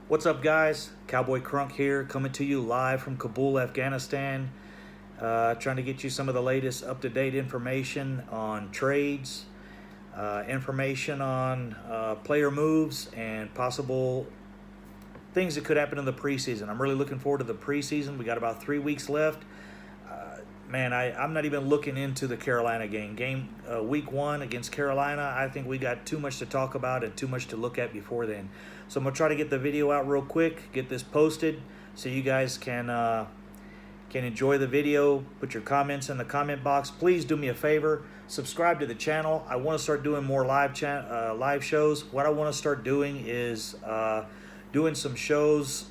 What's up, guys? Cowboy Crunk here, coming to you live from Kabul, Afghanistan. Trying to get you some of the latest up-to-date information on trades, information on player moves, and possible things that could happen in the preseason. I'm really looking forward to the preseason. We got about 3 weeks left. Man, I'm not even looking into the Carolina game. Week 1 against Carolina, I think we got too much to talk about and too much to look at before then. So I'm going to try to get the video out real quick, get this posted so you guys can enjoy the video. Put your comments in the comment box. Please do me a favor, subscribe to the channel. I want to start doing more live shows. What I want to start doing is doing some shows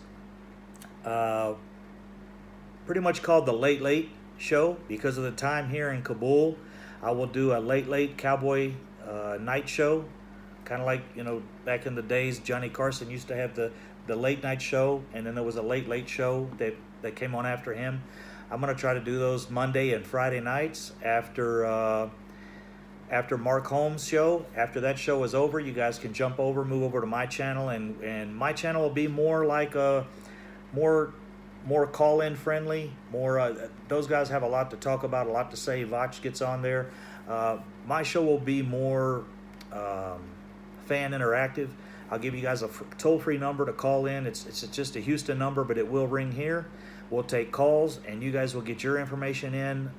pretty much called the Late Show because of the time here in Kabul. I will do a late Cowboy night show, kind of like, you know, back in the days Johnny Carson used to have the late night show, and then there was a late show that came on after him. I'm going to try to do those Monday and Friday nights after Mark Holmes' show. After that show is over, you guys can move over to my channel, and my channel will be more like a more call-in friendly, those guys have a lot to talk about, a lot to say. Vach gets on there. My show will be more fan interactive. I'll give you guys a toll-free number to call in. It's just a Houston number, but it will ring here. We'll take calls, and you guys will get your information in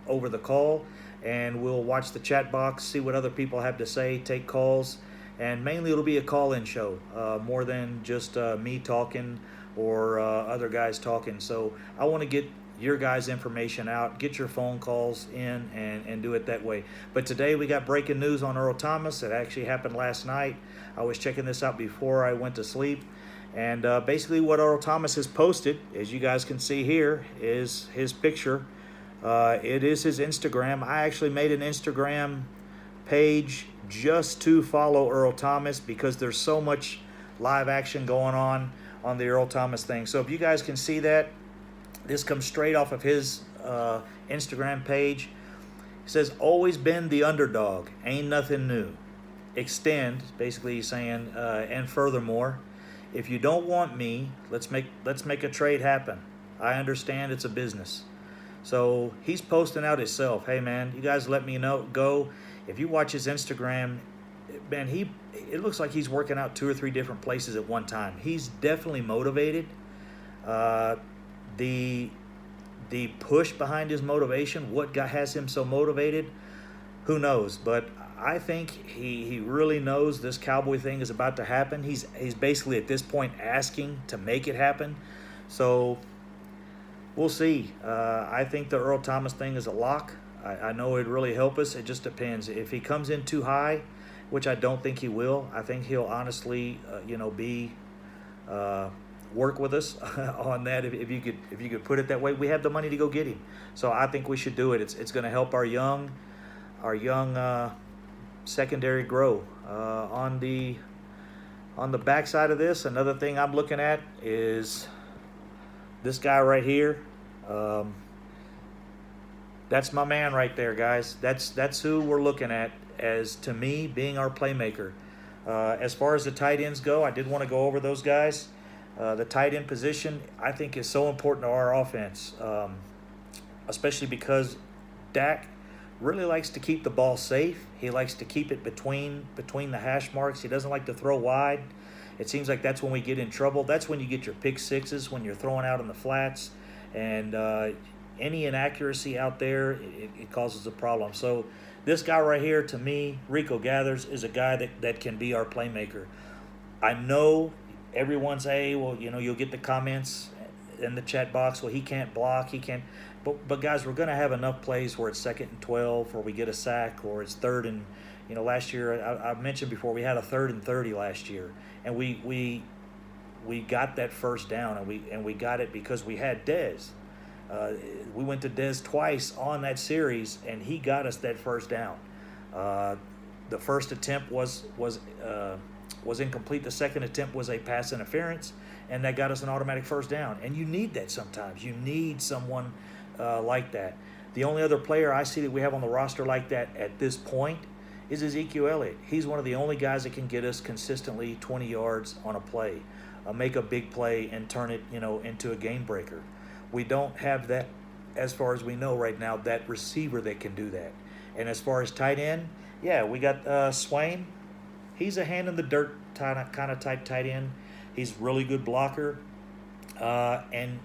over the call, and we'll watch the chat box, see what other people have to say, take calls, and mainly it'll be a call-in show, more than just me talking or other guys talking. So I want to get your guys' information out, get your phone calls in, and do it that way. But today we got breaking news on Earl Thomas. It actually happened last night. I was checking this out before I went to sleep. And basically what Earl Thomas has posted, as you guys can see here, is his picture. It is his Instagram. I actually made an Instagram page just to follow Earl Thomas because there's so much live action going on the Earl Thomas thing. So if you guys can see that, this comes straight off of his Instagram page. It says, "Always been the underdog, ain't nothing new. Extend," basically he's saying, and furthermore, if you don't want me, let's make a trade happen. I understand it's a business. So he's posting out himself. Hey man, you guys let me go. If you watch his Instagram, man, it looks like he's working out 2 or 3 different places at one time. He's definitely motivated. The push behind his motivation, what has him so motivated, who knows? But I think he really knows this Cowboy thing is about to happen. He's basically at this point asking to make it happen. So we'll see. I think the Earl Thomas thing is a lock. I know it'd really help us. It just depends. If he comes in too high, which I don't think he will, I think he'll honestly, work with us on that. If you could put it that way, we have the money to go get him. So I think we should do it. It's going to help our young secondary grow. On the backside of this, another thing I'm looking at is this guy right here. That's my man right there, guys. That's who we're looking at as, to me, being our playmaker. As far as the tight ends go, I did want to go over those guys. The tight end position, I think, is so important to our offense, especially because Dak really likes to keep the ball safe. He likes to keep it between the hash marks. He doesn't like to throw wide. It seems like that's when we get in trouble. That's when you get your pick sixes, when you're throwing out in the flats. And any inaccuracy out there, it causes a problem. So this guy right here, to me, Rico Gathers, is a guy that can be our playmaker. I know everyone's, hey, well, you know, you'll get the comments in the chat box, well, he can't block, he can't. But guys, we're going to have enough plays where it's 2nd and 12, or we get a sack, or it's 3rd and, you know, last year, I mentioned before, we had a 3rd and 30 last year. And we got that first down, and we got it because we had Dez. We went to Dez twice on that series, and he got us that first down. The first attempt was incomplete. The second attempt was a pass interference, and that got us an automatic first down. And you need that sometimes. You need someone like that. The only other player I see that we have on the roster like that at this point is Ezekiel Elliott. He's one of the only guys that can get us consistently 20 yards on a play, make a big play and turn it, into a game breaker. We don't have that, as far as we know right now, that receiver that can do that. And as far as tight end, yeah, we got Swain. He's a hand in the dirt kind of type tight end. He's really good blocker. And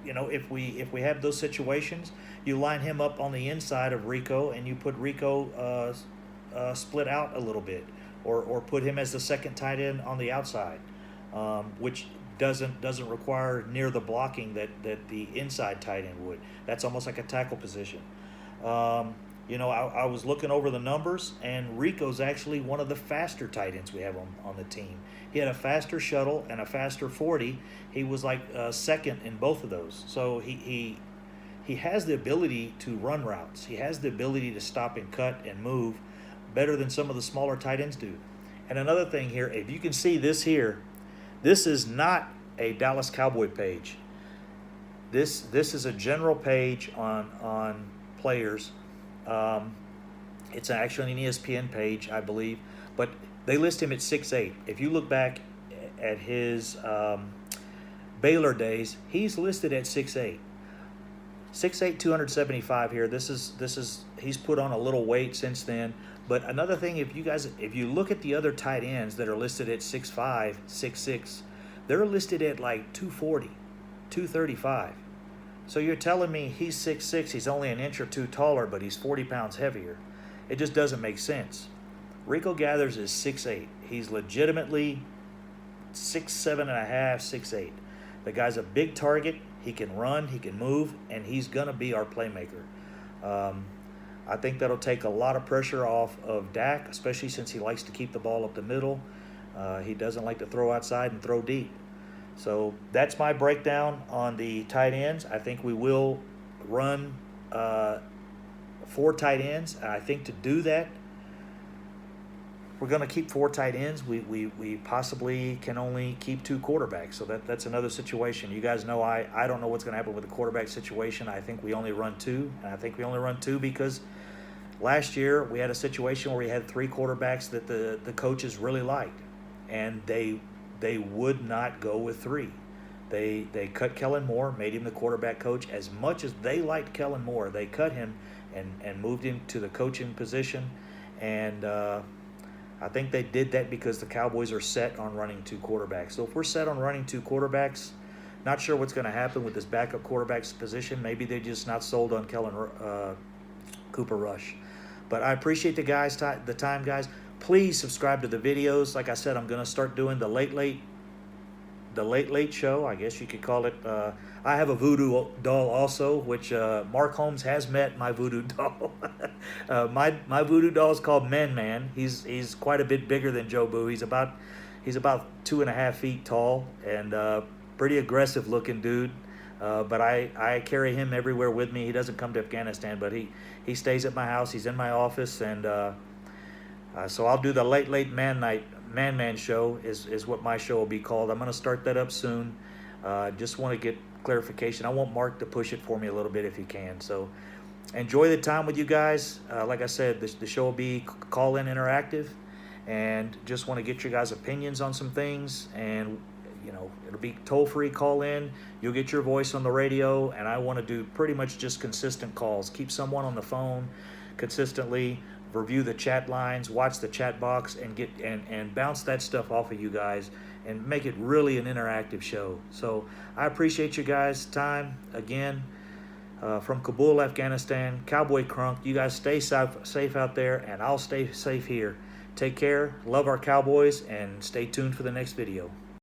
if we have those situations, you line him up on the inside of Rico, and you put Rico split out a little bit, or put him as the second tight end on the outside, which doesn't require near the blocking that the inside tight end would. That's almost like a tackle position. I was looking over the numbers, and Rico's actually one of the faster tight ends we have on the team. He had a faster shuttle and a faster 40. He was like second in both of those. So he has the ability to run routes. He has the ability to stop and cut and move better than some of the smaller tight ends do. And another thing here, if you can see this here, this is not a Dallas Cowboy page. This is a general page on players. It's actually an ESPN page, I believe, but they list him at 6'8". If you look back at his Baylor days, he's listed at 6'8". 6'8", 275 here. This is he's put on a little weight since then. But another thing, if you look at the other tight ends that are listed at 6'5", 6'6", they're listed at like 240, 235. So you're telling me he's 6'6", he's only an inch or two taller, but he's 40 pounds heavier. It just doesn't make sense. Rico Gathers is 6'8". He's legitimately 6'7.5", 6'8". The guy's a big target. He can run, he can move, and he's going to be our playmaker. I think that'll take a lot of pressure off of Dak, especially since he likes to keep the ball up the middle. He doesn't like to throw outside and throw deep. So that's my breakdown on the tight ends. I think we will run 4 tight ends. I think to do that, we're going to keep 4 tight ends. We possibly can only keep 2 quarterbacks. So that's another situation. You guys know I don't know what's going to happen with the quarterback situation. I think we only run 2. And I think we only run 2 because last year we had a situation where we had 3 quarterbacks that the coaches really liked. And they would not go with 3. They cut Kellen Moore, made him the quarterback coach. As much as they liked Kellen Moore, they cut him and moved him to the coaching position. And I think they did that because the Cowboys are set on running 2 quarterbacks. So if we're set on running 2 quarterbacks, not sure what's going to happen with this backup quarterback's position. Maybe they're just not sold on Cooper Rush. But I appreciate the time, guys. Please subscribe to the videos. Like I said, I'm going to start doing the late show, I guess you could call it. I have a voodoo doll also, which Mark Holmes has met my voodoo doll. My voodoo doll is called Man. He's quite a bit bigger than Joe Boo. He's about 2.5 feet tall and pretty aggressive looking dude. But I carry him everywhere with me. He doesn't come to Afghanistan, but he stays at my house. He's in my office, and so I'll do the late Man show is what my show will be called. I'm going to start that up soon. Just want to get clarification. I want Mark to push it for me a little bit if he can. So enjoy the time with you guys. Like I said, the show will be call-in interactive, and just want to get your guys' opinions on some things. And it'll be toll-free call-in. You'll get your voice on the radio, and I want to do pretty much just consistent calls. Keep someone on the phone consistently. Review the chat lines, watch the chat box, and get and bounce that stuff off of you guys, and make it really an interactive show. So I appreciate you guys' time again. From Kabul, Afghanistan, Cowboy Crunk. You guys stay safe out there, and I'll stay safe here. Take care, love our Cowboys, and stay tuned for the next video.